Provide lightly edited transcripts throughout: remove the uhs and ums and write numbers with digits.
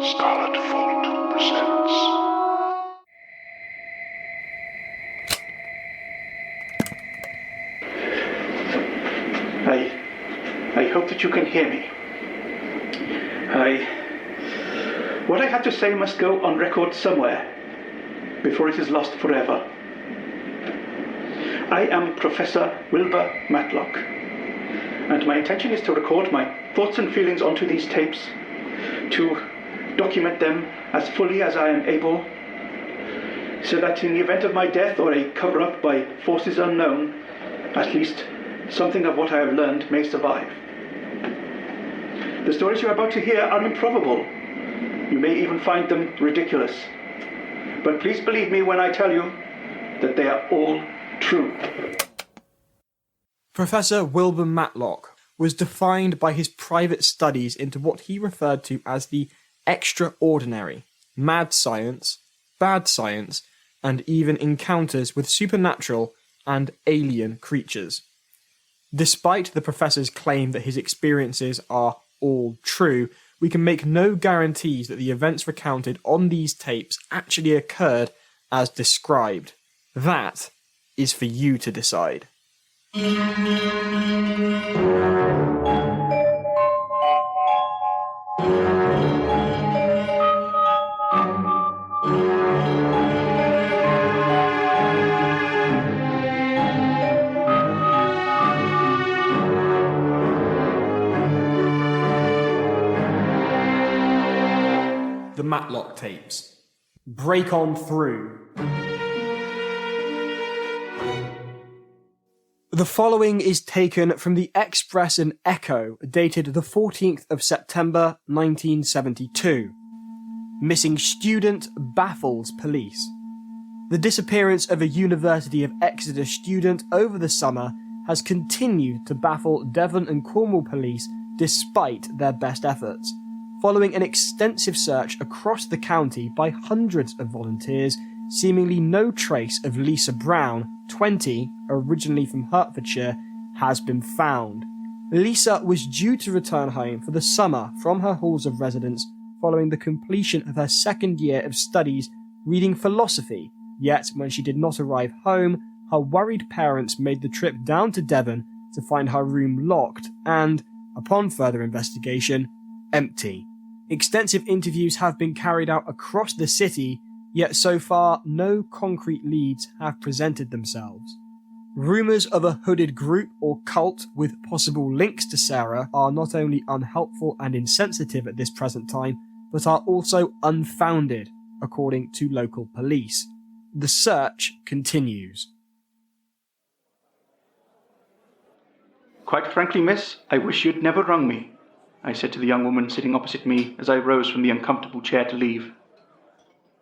Scarlet presents. I hope that you can hear me. What I have to say must go on record somewhere before it is lost forever. I am Professor Wilbur Matlock, and my intention is to record my thoughts and feelings onto these tapes, to document them as fully as I am able, so that in the event of my death or a cover-up by forces unknown, at least something of what I have learned may survive. The stories you are about to hear are improbable. You may even find them ridiculous. But please believe me when I tell you that they are all true. Professor Wilbur Matlock was defined by his private studies into what he referred to as the extraordinary, mad science, bad science, and even encounters with supernatural and alien creatures. Despite the professor's claim that his experiences are all true, we can make no guarantees that the events recounted on these tapes actually occurred as described. That is for you to decide. The Matlock tapes. Break on through. The following is taken from the Express and Echo, dated the 14th of September 1972. Missing student baffles police. The disappearance of a University of Exeter student over the summer has continued to baffle Devon and Cornwall police despite their best efforts. Following an extensive search across the county by hundreds of volunteers, seemingly no trace of Lisa Brown, 20, originally from Hertfordshire, has been found. Lisa was due to return home for the summer from her halls of residence following the completion of her second year of studies reading philosophy, yet when she did not arrive home, her worried parents made the trip down to Devon to find her room locked and, upon further investigation, empty. Extensive interviews have been carried out across the city, yet so far no concrete leads have presented themselves. Rumours of a hooded group or cult with possible links to Sarah are not only unhelpful and insensitive at this present time, but are also unfounded, according to local police. The search continues. Quite frankly, miss, I wish you'd never rung me, I said to the young woman sitting opposite me as I rose from the uncomfortable chair to leave.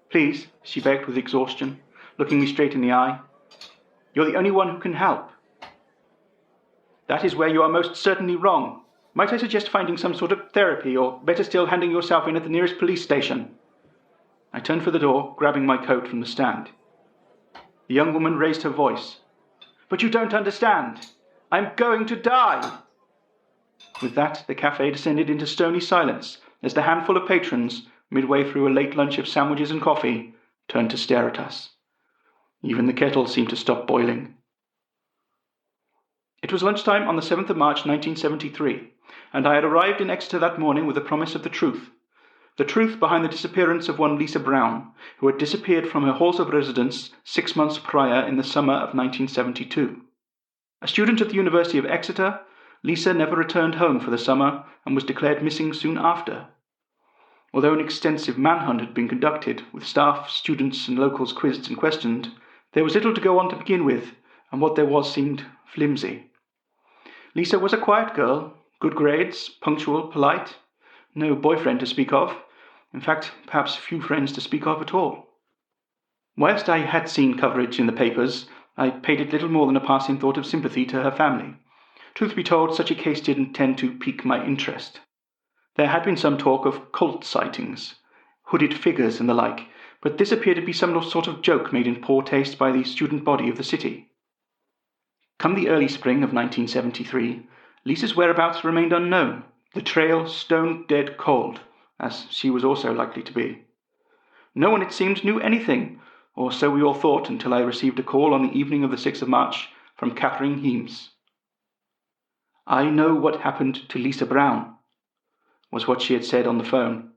Please, she begged with exhaustion, looking me straight in the eye. You're the only one who can help. That is where you are most certainly wrong. Might I suggest finding some sort of therapy, or better still, handing yourself in at the nearest police station? I turned for the door, grabbing my coat from the stand. The young woman raised her voice. But you don't understand. I'm going to die. With that, the cafe descended into stony silence as the handful of patrons, midway through a late lunch of sandwiches and coffee, turned to stare at us. Even the kettle seemed to stop boiling. It was lunchtime on the 7th of March 1973, and I had arrived in Exeter that morning with the promise of the truth behind the disappearance of one Lisa Brown, who had disappeared from her halls of residence 6 months prior in the summer of 1972. A student at the University of Exeter, Lisa never returned home for the summer and was declared missing soon after. Although an extensive manhunt had been conducted, with staff, students and locals quizzed and questioned, there was little to go on to begin with, and what there was seemed flimsy. Lisa was a quiet girl, good grades, punctual, polite, no boyfriend to speak of, in fact, perhaps few friends to speak of at all. Whilst I had seen coverage in the papers, I paid it little more than a passing thought of sympathy to her family. Truth be told, such a case didn't tend to pique my interest. There had been some talk of cult sightings, hooded figures and the like, but this appeared to be some sort of joke made in poor taste by the student body of the city. Come the early spring of 1973, Lisa's whereabouts remained unknown, the trail stone dead cold, as she was also likely to be. No one, it seemed, knew anything, or so we all thought, until I received a call on the evening of the 6th of March from Catherine Heames. "I know what happened to Lisa Brown," was what she had said on the phone.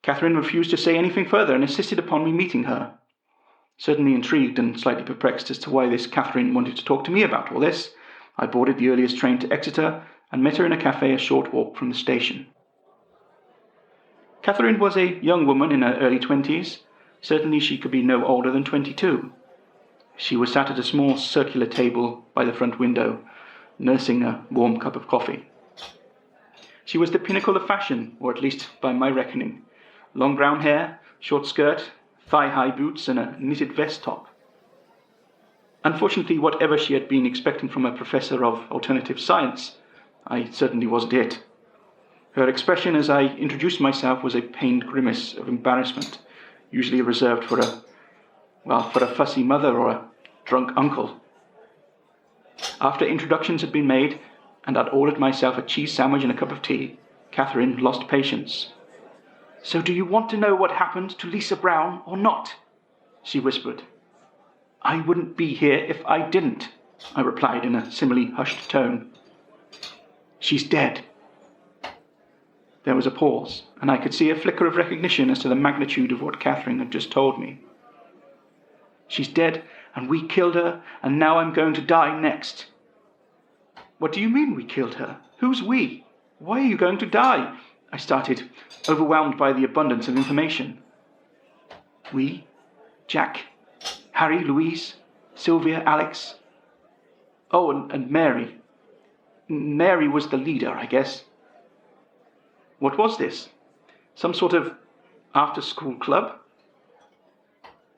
Catherine refused to say anything further and insisted upon me meeting her. Certainly intrigued and slightly perplexed as to why this Catherine wanted to talk to me about all this, I boarded the earliest train to Exeter and met her in a cafe a short walk from the station. Catherine was a young woman in her early 20s. Certainly she could be no older than 22. She was sat at a small circular table by the front window, nursing a warm cup of coffee. She was the pinnacle of fashion, or at least by my reckoning. Long brown hair, short skirt, thigh-high boots, and a knitted vest top. Unfortunately, whatever she had been expecting from a professor of alternative science, I certainly wasn't it. Her expression as I introduced myself was a pained grimace of embarrassment, usually reserved for a fussy mother or a drunk uncle. After introductions had been made, and I'd ordered myself a cheese sandwich and a cup of tea, Catherine lost patience. "So do you want to know what happened to Lisa Brown or not?" she whispered. "I wouldn't be here if I didn't," I replied in a similarly hushed tone. "She's dead." There was a pause, and I could see a flicker of recognition as to the magnitude of what Catherine had just told me. "She's dead, and we killed her, and now I'm going to die next." "What do you mean we killed her? Who's we? Why are you going to die?" I started, overwhelmed by the abundance of information. "We? Jack, Harry, Louise, Sylvia, Alex. Oh, and Mary. Mary was the leader, I guess." What was this? Some sort of after-school club?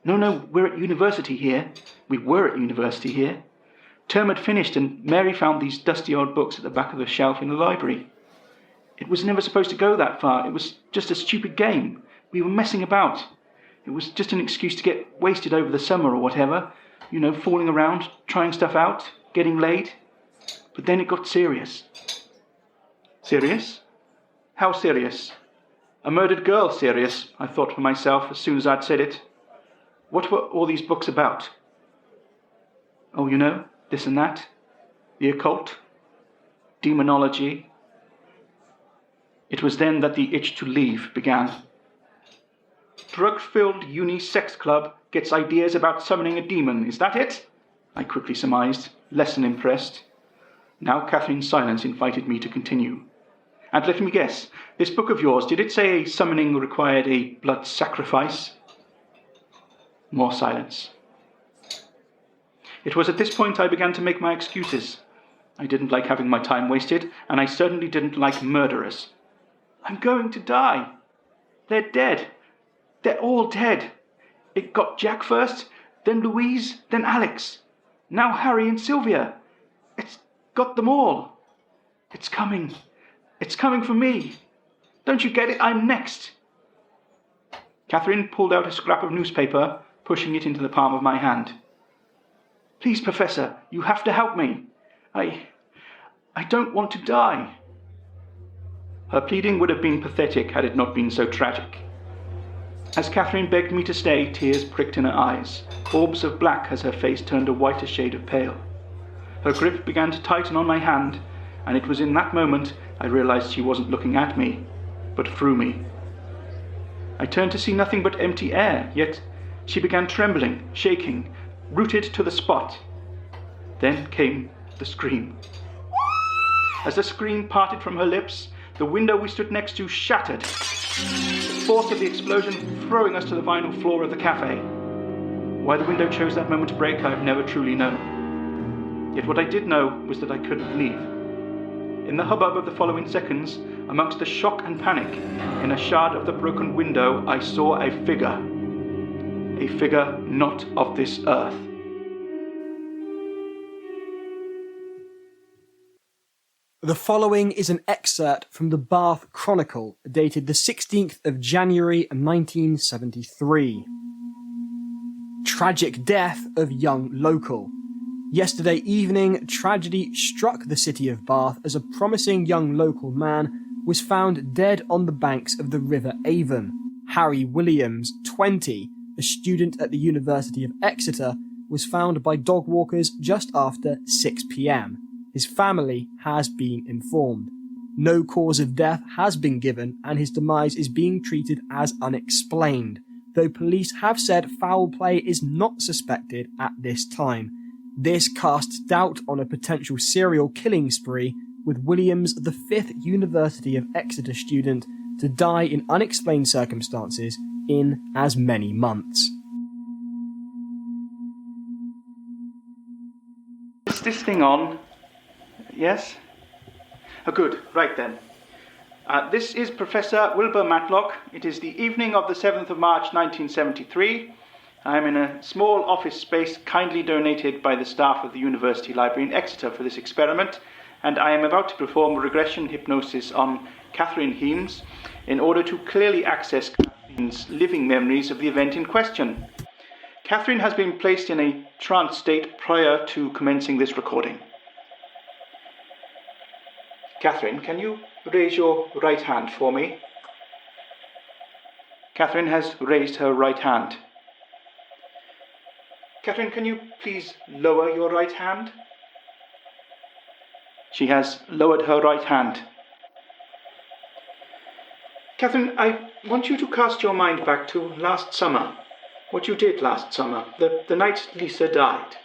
No, we're at university here. We were at university here. Term had finished and Mary found these dusty old books at the back of the shelf in the library. It was never supposed to go that far. It was just a stupid game. We were messing about. It was just an excuse to get wasted over the summer or whatever. Fooling around, trying stuff out, getting laid. But then it got serious. Serious? How serious? A murdered girl serious, I thought for myself as soon as I'd said it. What were all these books about? Oh, this and that. The occult. Demonology. It was then that the itch to leave began. Drug-filled uni-sex club gets ideas about summoning a demon, is that it? I quickly surmised, less than impressed. Now Catherine's silence invited me to continue. And let me guess, this book of yours, did it say a summoning required a blood sacrifice? More silence. It was at this point I began to make my excuses. I didn't like having my time wasted, and I certainly didn't like murderers. "I'm going to die. They're dead. They're all dead. It got Jack first, then Louise, then Alex. Now Harry and Sylvia. It's got them all. It's coming. It's coming for me. Don't you get it? I'm next." Catherine pulled out a scrap of newspaper, pushing it into the palm of my hand. "Please, Professor, you have to help me. I don't want to die." Her pleading would have been pathetic had it not been so tragic. As Catherine begged me to stay, tears pricked in her eyes, orbs of black as her face turned a whiter shade of pale. Her grip began to tighten on my hand, and it was in that moment I realized she wasn't looking at me, but through me. I turned to see nothing but empty air, yet she began trembling, shaking, rooted to the spot. Then came the scream. As the scream parted from her lips, the window we stood next to shattered, the force of the explosion throwing us to the vinyl floor of the cafe. Why the window chose that moment to break, I have never truly known. Yet what I did know was that I couldn't leave. In the hubbub of the following seconds, amongst the shock and panic, in a shard of the broken window, I saw a figure. A figure not of this earth. The following is an excerpt from the Bath Chronicle, dated the 16th of January 1973. Tragic death of young local. Yesterday evening, tragedy struck the city of Bath as a promising young local man was found dead on the banks of the River Avon. Harry Williams, 20, a student at the University of Exeter, was found by dog walkers just after 6 p.m. His family has been informed. No cause of death has been given, and his demise is being treated as unexplained, though police have said foul play is not suspected at this time. This casts doubt on a potential serial killing spree, with Williams, the 5th University of Exeter student, to die in unexplained circumstances in as many months. Is this thing on? Yes? Oh, good. Right then. This is Professor Wilbur Matlock. It is the evening of the 7th of March 1973. I'm in a small office space kindly donated by the staff of the University Library in Exeter for this experiment, and I am about to perform regression hypnosis on Catherine Heames in order to clearly access Catherine's living memories of the event in question. Catherine has been placed in a trance state prior to commencing this recording. Catherine, can you raise your right hand for me? Catherine has raised her right hand. Catherine, can you please lower your right hand? She has lowered her right hand. Catherine, I want you to cast your mind back to last summer. What you did last summer, the night Lisa died.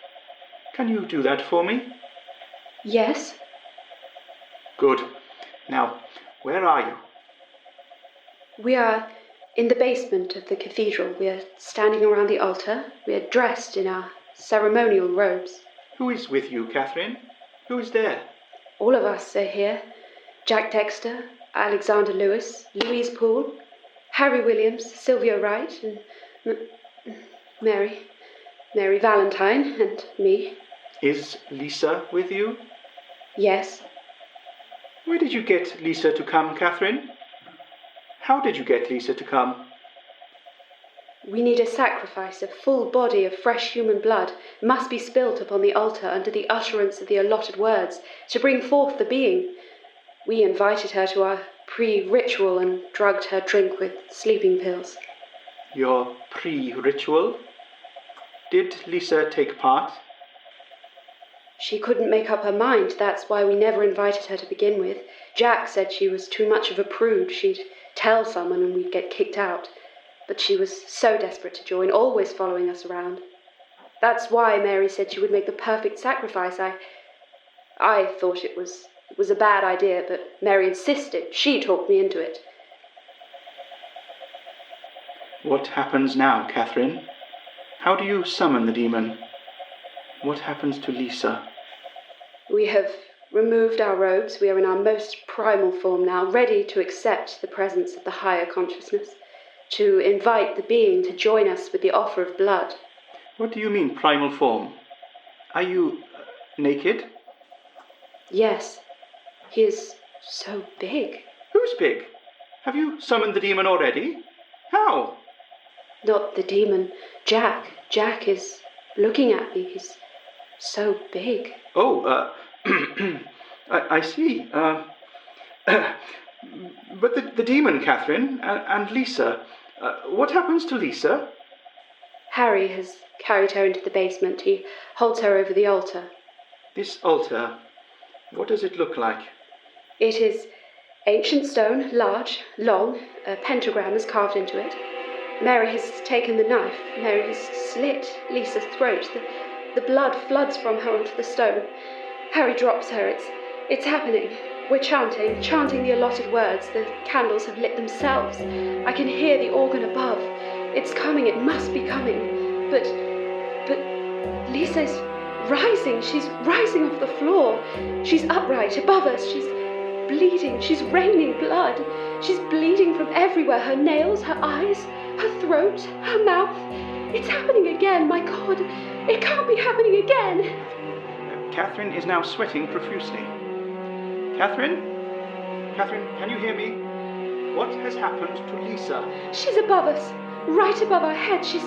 Can you do that for me? Yes. Good. Now, where are you? We are in the basement of the cathedral. We are standing around the altar. We are dressed in our ceremonial robes. Who is with you, Catherine? Who is there? All of us are here. Jack Dexter, Alexander Lewis, Louise Poole, Harry Williams, Sylvia Wright, and Mary Valentine, and me. Is Lisa with you? Yes. Where did you get Lisa to come, Catherine? How did you get Lisa to come? We need a sacrifice. A full body of fresh human blood must be spilt upon the altar under the utterance of the allotted words to bring forth the being. We invited her to our pre-ritual and drugged her drink with sleeping pills. Your pre-ritual? Did Lisa take part? She couldn't make up her mind. That's why we never invited her to begin with. Jack said she was too much of a prude. She'd tell someone and we'd get kicked out. But she was so desperate to join, always following us around. That's why Mary said she would make the perfect sacrifice. I thought it was a bad idea, but Mary insisted. She talked me into it. What happens now, Catherine? How do you summon the demon? What happens to Lisa? We have removed our robes. We are in our most primal form now, ready to accept the presence of the higher consciousness, to invite the being to join us with the offer of blood. What do you mean, primal form? Are you naked? Yes. He is so big. Who's big? Have you summoned the demon already? How? Not the demon. Jack. Jack is looking at me. He's so big. Oh, I see. But the demon, Catherine, and Lisa. What happens to Lisa? Harry has carried her into the basement. He holds her over the altar. This altar, what does it look like? It is ancient stone, large, long. A pentagram is carved into it. Mary has taken the knife. Mary has slit Lisa's throat. The blood floods from her onto the stone. Harry drops her. It's happening. We're chanting the allotted words. The candles have lit themselves. I can hear the organ above. It's coming. It must be coming. But Lisa's rising. She's rising off the floor. She's upright above us. She's bleeding. She's raining blood. She's bleeding from everywhere. Her nails, her eyes, her throat, her mouth. It's happening again. My God, it can't be happening again. Catherine is now sweating profusely. Catherine, can you hear me? What has happened to Lisa? She's above us, right above our head. She's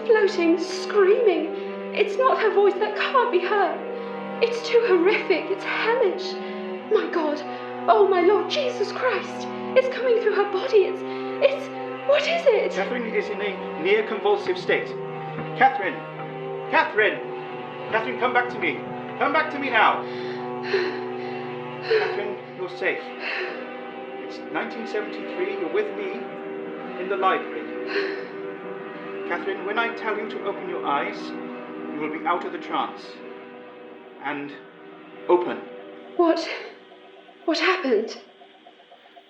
floating, screaming. It's not her voice. That can't be her. It's too horrific. It's hellish. My God, Oh, my Lord Jesus Christ! It's coming through her body. What is it? Catherine is in a near-convulsive state. Catherine! Catherine! Catherine, come back to me. Come back to me now. Catherine, you're safe. It's 1973. You're with me in the library. Catherine, when I tell you to open your eyes, you will be out of the trance. And open. What happened?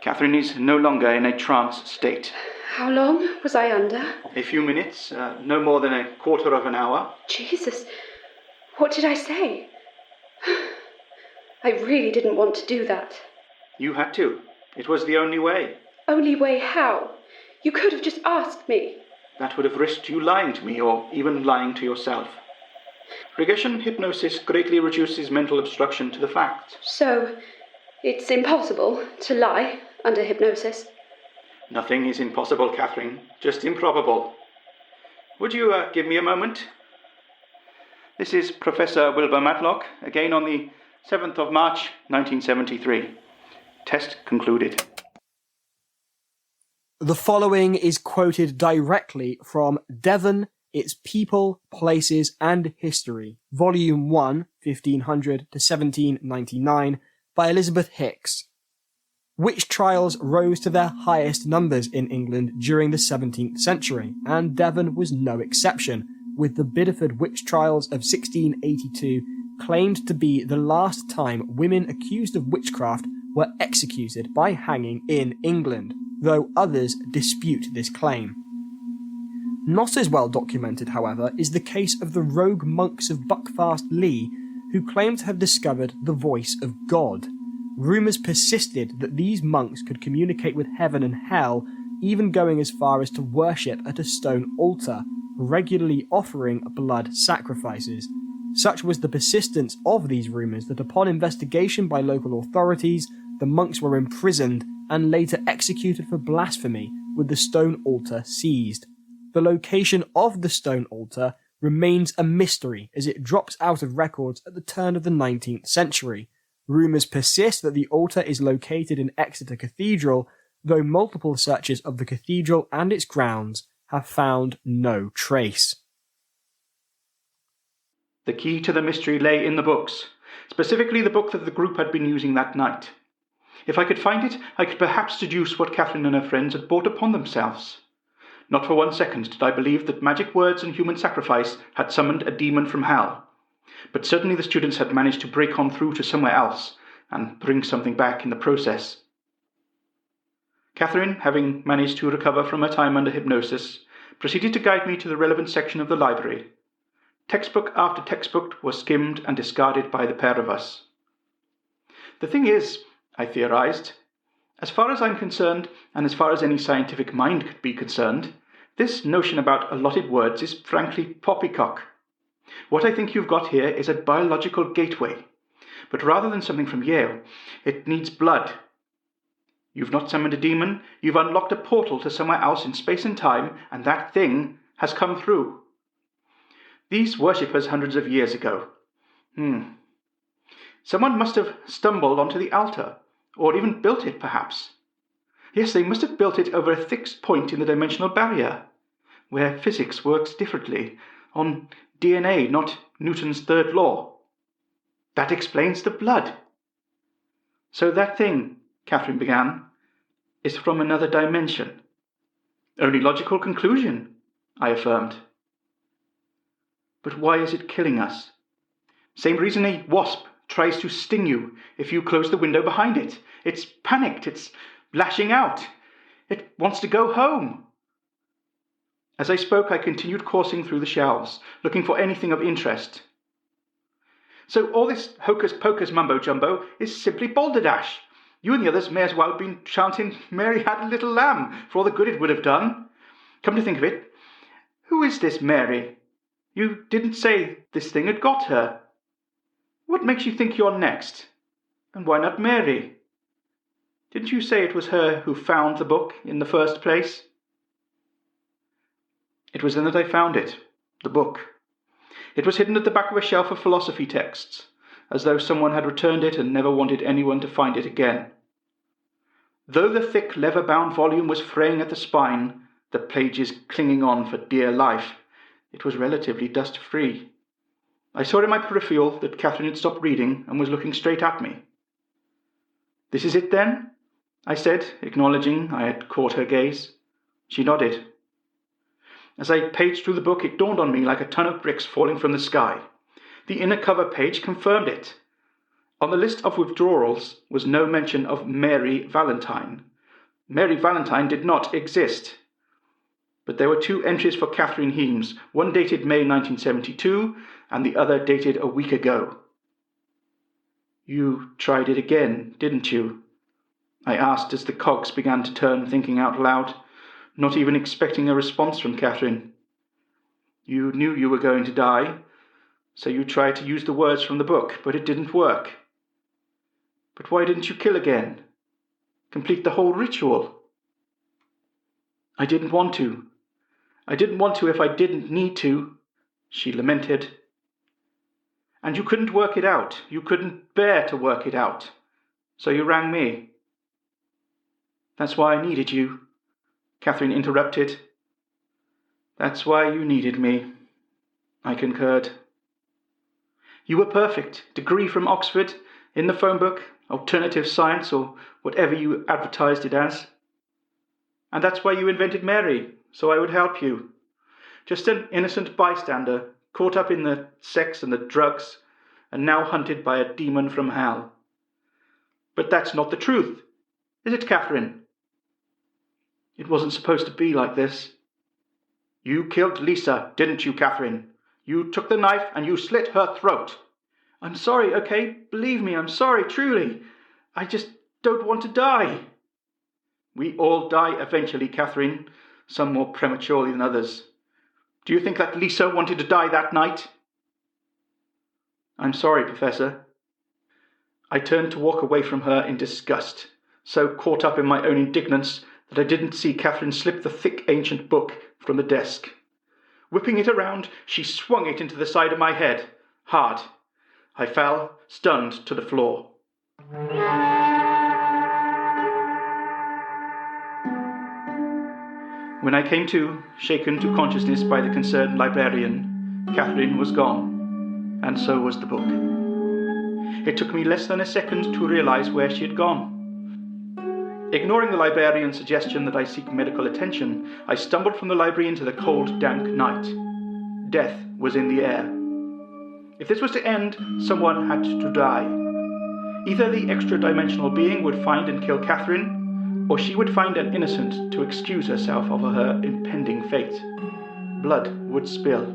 Catherine is no longer in a trance state. How long was I under? A few minutes, no more than a quarter of an hour. Jesus, what did I say? I really didn't want to do that. You had to. It was the only way. Only way how? You could have just asked me. That would have risked you lying to me, or even lying to yourself. Regression hypnosis greatly reduces mental obstruction to the facts. So, it's impossible to lie under hypnosis? Nothing is impossible, Catherine. Just improbable. Would you give me a moment? This is Professor Wilbur Matlock, again on the 7th of March, 1973. Test concluded. The following is quoted directly from Devon, Its People, Places and History, Volume 1, 1500 to 1799, by Elizabeth Hicks. Witch trials rose to their highest numbers in England during the 17th century, and Devon was no exception, with the Bideford witch trials of 1682 claimed to be the last time women accused of witchcraft were executed by hanging in England, though others dispute this claim. Not as well documented, however, is the case of the rogue monks of Buckfast Lee, who claim to have discovered the voice of God. Rumours persisted that these monks could communicate with heaven and hell, even going as far as to worship at a stone altar, regularly offering blood sacrifices. Such was the persistence of these rumours that upon investigation by local authorities, the monks were imprisoned and later executed for blasphemy, with the stone altar seized. The location of the stone altar remains a mystery as it drops out of records at the turn of the 19th century. Rumours persist that the altar is located in Exeter Cathedral, though multiple searches of the cathedral and its grounds have found no trace. The key to the mystery lay in the books, specifically the book that the group had been using that night. If I could find it, I could perhaps deduce what Catherine and her friends had brought upon themselves. Not for 1 second did I believe that magic words and human sacrifice had summoned a demon from hell. But certainly the students had managed to break on through to somewhere else and bring something back in the process. Catherine, having managed to recover from her time under hypnosis, proceeded to guide me to the relevant section of the library. Textbook after textbook was skimmed and discarded by the pair of us. The thing is, I theorized, as far as I'm concerned, and as far as any scientific mind could be concerned, this notion about allotted words is frankly poppycock. What I think you've got here is a biological gateway, but rather than something from Yale, it needs blood. You've not summoned a demon, you've unlocked a portal to somewhere else in space and time, and that thing has come through. These worshippers hundreds of years ago. Someone must have stumbled onto the altar, or even built it, perhaps. Yes, they must have built it over a fixed point in the dimensional barrier, where physics works differently, on DNA, not Newton's third law. That explains the blood. So that thing, Catherine began, is from another dimension. Only logical conclusion, I affirmed. But why is it killing us? Same reason a wasp tries to sting you if you close the window behind it. It's panicked, it's lashing out. It wants to go home. As I spoke, I continued coursing through the shelves, looking for anything of interest. So all this hocus-pocus mumbo-jumbo is simply balderdash. You and the others may as well have been chanting Mary Had a Little Lamb for all the good it would have done. Come to think of it, who is this Mary? You didn't say this thing had got her. What makes you think you're next? And why not Mary? Didn't you say it was her who found the book in the first place? It was then that I found it, the book. It was hidden at the back of a shelf of philosophy texts, as though someone had returned it and never wanted anyone to find it again. Though the thick leather-bound volume was fraying at the spine, the pages clinging on for dear life, it was relatively dust-free. I saw in my peripheral that Catherine had stopped reading and was looking straight at me. "This is it, then?" I said, acknowledging I had caught her gaze. She nodded. As I paged through the book, it dawned on me like a ton of bricks falling from the sky. The inner cover page confirmed it. On the list of withdrawals was no mention of Mary Valentine. Mary Valentine did not exist. But there were 2 entries for Catherine Heames, one dated May 1972 and the other dated a week ago. "You tried it again, didn't you?" I asked as the cogs began to turn, thinking out loud, not even expecting a response from Catherine. "You knew you were going to die, so you tried to use the words from the book, but it didn't work. But why didn't you kill again? Complete the whole ritual?" "I didn't want to. I didn't want to if I didn't need to," she lamented. "And you couldn't work it out. You couldn't bear to work it out. So you rang me." "That's why I needed you," Catherine interrupted. "That's why you needed me," I concurred. "You were perfect. Degree from Oxford, in the phone book, alternative science, or whatever you advertised it as. And that's why you invented Mary, so I would help you. Just an innocent bystander, caught up in the sex and the drugs, and now hunted by a demon from hell. But that's not the truth, is it, Catherine? It wasn't supposed to be like this. You killed Lisa, didn't you, Catherine? You took the knife and you slit her throat." "I'm sorry, okay? Believe me, I'm sorry, truly. I just don't want to die." "We all die eventually, Catherine, some more prematurely than others. Do you think that Lisa wanted to die that night?" "I'm sorry, Professor." I turned to walk away from her in disgust, so caught up in my own indignance that I didn't see Catherine slip the thick ancient book from the desk. Whipping it around, she swung it into the side of my head, hard. I fell, stunned, to the floor. When I came to, shaken to consciousness by the concerned librarian, Catherine was gone, and so was the book. It took me less than a second to realize where she had gone. Ignoring the librarian's suggestion that I seek medical attention, I stumbled from the library into the cold, dank night. Death was in the air. If this was to end, someone had to die. Either the extra-dimensional being would find and kill Catherine, or she would find an innocent to excuse herself of her impending fate. Blood would spill.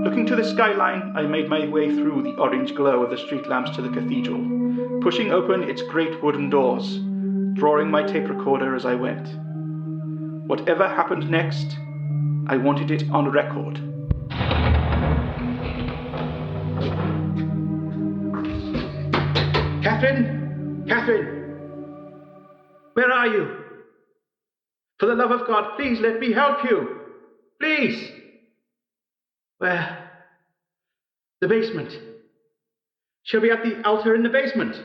Looking to the skyline, I made my way through the orange glow of the street lamps to the cathedral, pushing open its great wooden doors, drawing my tape recorder as I went. Whatever happened next, I wanted it on record. "Catherine! Catherine! Where are you? For the love of God, please let me help you! Please!" "Where?" "The basement. She'll be at the altar in the basement."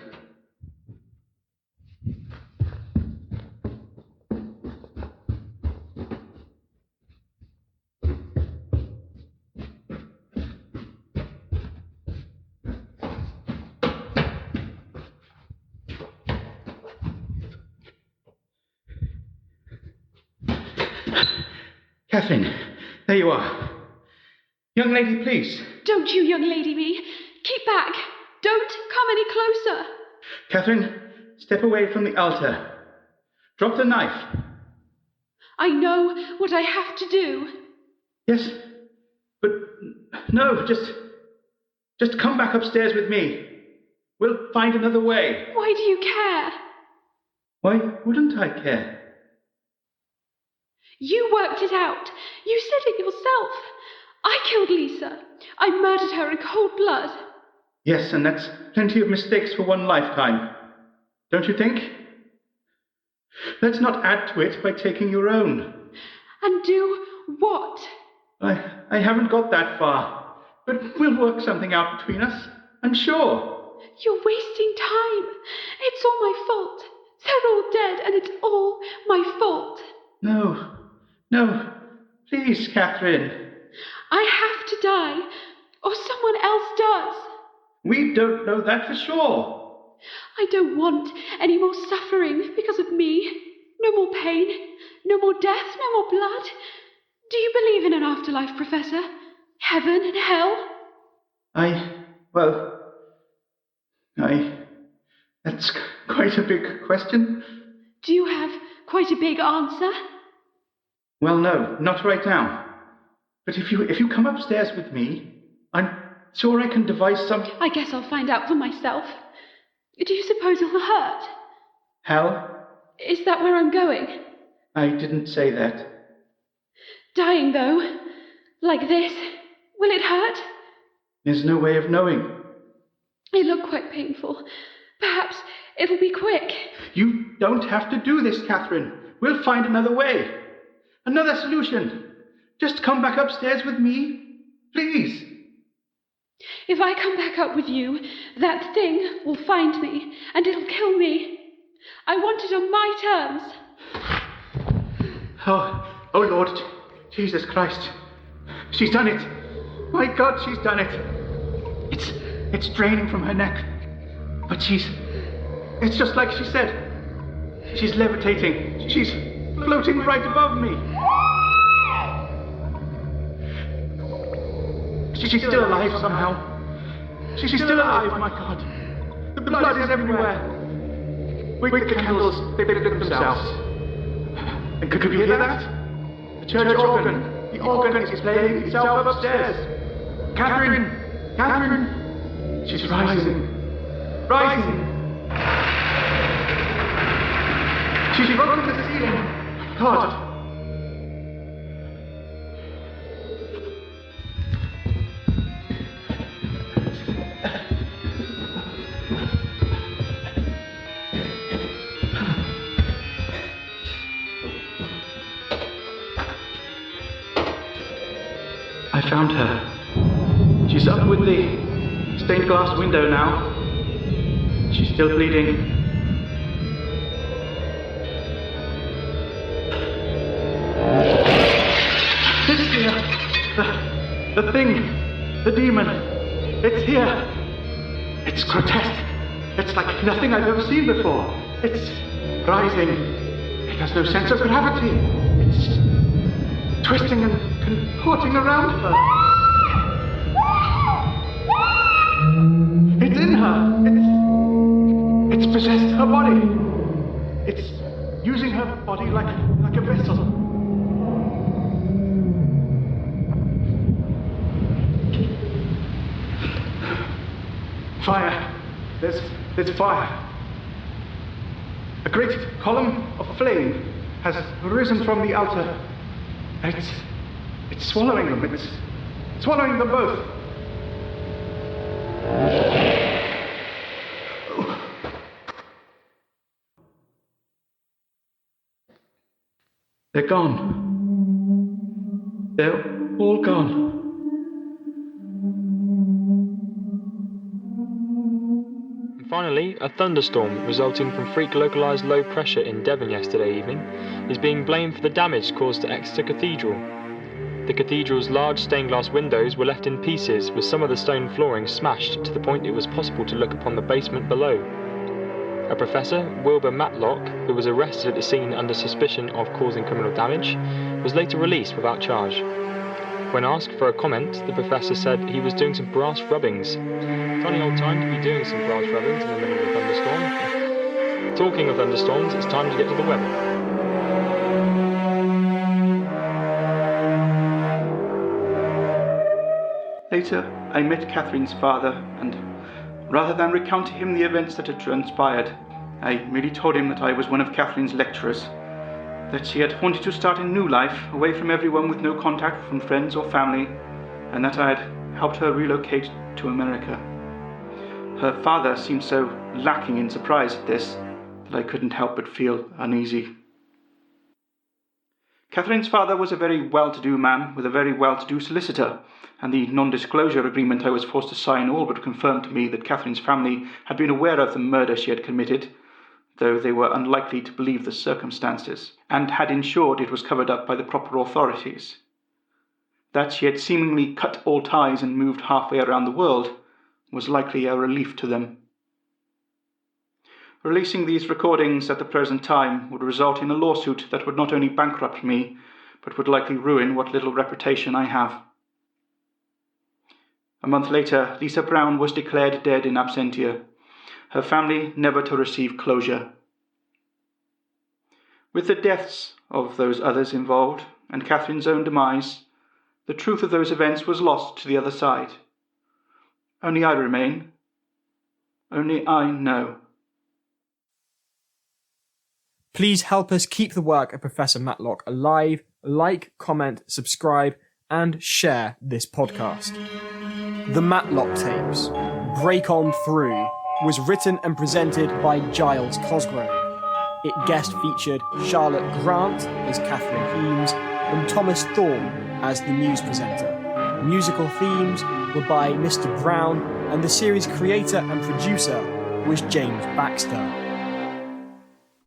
"Catherine, there you are. Young lady, please." "Don't you young lady me. Keep back. Don't come any closer." "Catherine, step away from the altar. Drop the knife." "I know what I have to do." "Yes, but no, just come back upstairs with me. We'll find another way." Why do you care? Why wouldn't I care? You worked it out. You said it yourself. I killed Lisa. I murdered her in cold blood. Yes, and that's plenty of mistakes for one lifetime. Don't you think? Let's not add to it by taking your own. And do what? I haven't got that far, but we'll work something out between us, I'm sure. You're wasting time. It's all my fault. They're all dead, and it's all my fault. No, please, Catherine. I have to die, or someone else does. We don't know that for sure. I don't want any more suffering because of me. No more pain, no more death, no more blood. Do you believe in an afterlife, Professor? Heaven and hell? That's quite a big question. Do you have quite a big answer? Well, no, not right now. But if you come upstairs with me, I'm sure I can devise some... I guess I'll find out for myself. Do you suppose it'll hurt? Hell? Is that where I'm going? I didn't say that. Dying, though, like this, will it hurt? There's no way of knowing. It looked quite painful. Perhaps it'll be quick. You don't have to do this, Catherine. We'll find another way. Another solution. Just come back upstairs with me, please. If I come back up with you, that thing will find me, and it'll kill me. I want it on my terms. Oh Lord, Jesus Christ. She's done it. My God, she's done it. It's draining from her neck. But it's just like she said. She's levitating. She's floating right above me. She's still alive somehow. She's still alive, my God. The blood is everywhere. Wake the candles, they lit themselves. And could you hear that? The church organ. The organ is playing itself upstairs. Catherine! She's rising. She's broken the ceiling. God. I found her. She's up with the stained glass window now. She's still bleeding. It's here. The thing. The demon. It's here. It's grotesque. It's like nothing I've ever seen before. It's rising. It has no sense of gravity. It's twisting and contorting around her. It's in her. It's possessed her body. It's using her body like a vessel. Fire. There's fire. A great column of flame has risen from the altar. It's swallowing them. It's swallowing them both. They're gone. They're all gone. And finally, a thunderstorm resulting from freak localised low pressure in Devon yesterday evening is being blamed for the damage caused to Exeter Cathedral. The cathedral's large stained glass windows were left in pieces, with some of the stone flooring smashed to the point it was possible to look upon the basement below. A professor, Wilbur Matlock, who was arrested at the scene under suspicion of causing criminal damage, was later released without charge. When asked for a comment, the professor said he was doing some brass rubbings. Funny old time to be doing some brass rubbings in the middle of a thunderstorm. Talking of thunderstorms, it's time to get to the weather. Later, I met Catherine's father, and rather than recount to him the events that had transpired, I merely told him that I was one of Catherine's lecturers, that she had wanted to start a new life, away from everyone with no contact from friends or family, and that I had helped her relocate to America. Her father seemed so lacking in surprise at this that I couldn't help but feel uneasy. Catherine's father was a very well-to-do man with a very well-to-do solicitor, and the non-disclosure agreement I was forced to sign all but confirmed to me that Catherine's family had been aware of the murder she had committed, though they were unlikely to believe the circumstances, and had ensured it was covered up by the proper authorities. That she had seemingly cut all ties and moved halfway around the world was likely a relief to them. Releasing these recordings at the present time would result in a lawsuit that would not only bankrupt me, but would likely ruin what little reputation I have. A month later, Lisa Brown was declared dead in absentia, her family never to receive closure. With the deaths of those others involved, and Catherine's own demise, the truth of those events was lost to the other side. Only I remain. Only I know. Please help us keep the work of Professor Matlock alive. Like, comment, subscribe, and share this podcast. The Matlock Tapes, Break On Through, was written and presented by Giles Cosgrove. It guest featured Charlotte Grant as Catherine Heames and Thomas Thorne as the news presenter. Musical themes were by Mr. Brown, and the series creator and producer was James Baxter.